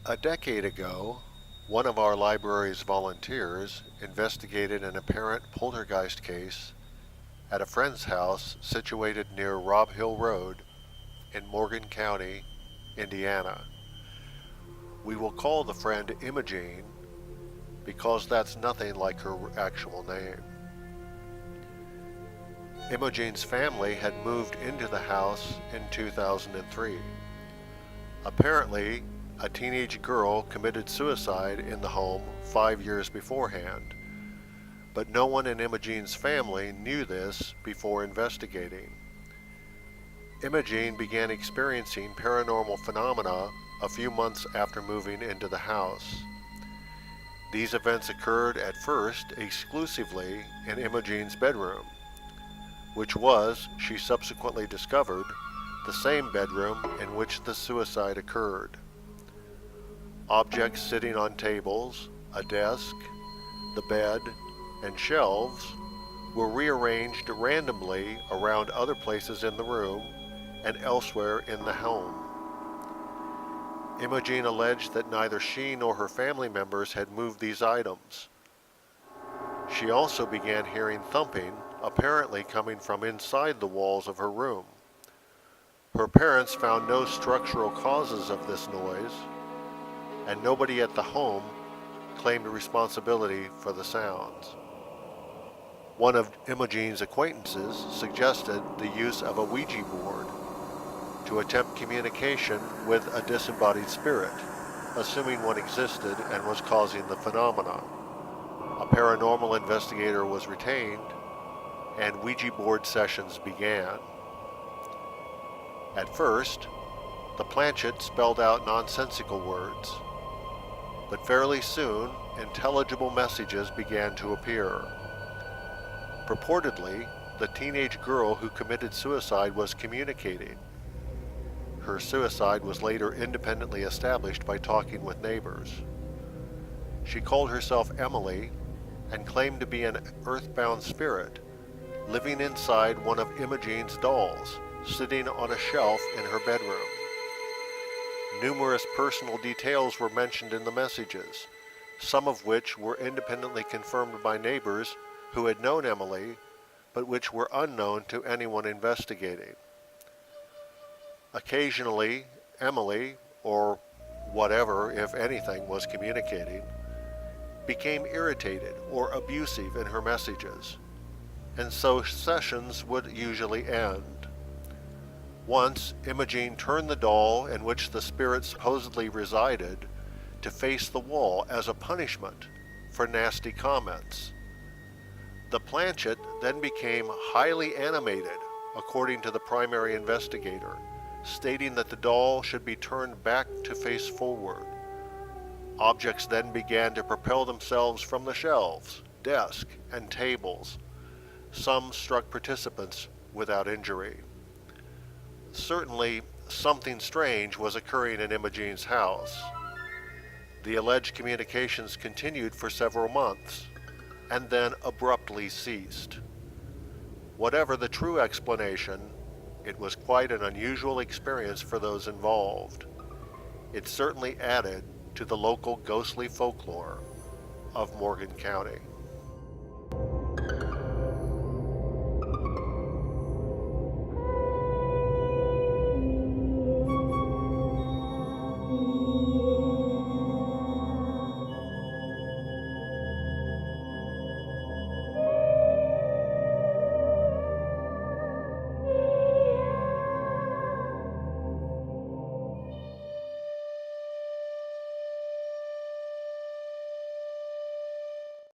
A decade ago, one of our library's volunteers investigated an apparent poltergeist case at a friend's house situated near Robb Hill Road in Morgan County, Indiana. We will call the friend Imogene because that's nothing like her actual name. Imogene's family had moved into the house in 2003. Apparently, a teenage girl committed suicide in the home 5 years beforehand, but no one in Imogene's family knew this before investigating. Imogene began experiencing paranormal phenomena a few months after moving into the house. These events occurred at first exclusively in Imogene's bedroom, which was, she subsequently discovered, the same bedroom in which the suicide occurred. Objects sitting on tables, a desk, the bed, and shelves were rearranged randomly around other places in the room and elsewhere in the home. Imogene alleged that neither she nor her family members had moved these items. She also began hearing thumping, apparently coming from inside the walls of her room. Her parents found no structural causes of this noise, and nobody at the home claimed responsibility for the sounds. One of Imogene's acquaintances suggested the use of a Ouija board to attempt communication with a disembodied spirit, assuming one existed and was causing the phenomena. A paranormal investigator was retained, and Ouija board sessions began. At first, the planchette spelled out nonsensical words, but fairly soon, intelligible messages began to appear. Purportedly, the teenage girl who committed suicide was communicating. Her suicide was later independently established by talking with neighbors. She called herself Emily and claimed to be an earthbound spirit living inside one of Imogene's dolls, sitting on a shelf in her bedroom. Numerous personal details were mentioned in the messages, some of which were independently confirmed by neighbors who had known Emily, but which were unknown to anyone investigating. Occasionally, Emily, or whatever, if anything, was communicating, became irritated or abusive in her messages, and so sessions would usually end. Once, Imogene turned the doll in which the spirit supposedly resided to face the wall as a punishment for nasty comments. The planchette then became highly animated, according to the primary investigator, stating that the doll should be turned back to face forward. Objects then began to propel themselves from the shelves, desk, and tables. Some struck participants without injury. Certainly, something strange was occurring in Imogene's house. The alleged communications continued for several months, and then abruptly ceased. Whatever the true explanation, it was quite an unusual experience for those involved. It certainly added to the local ghostly folklore of Morgan County.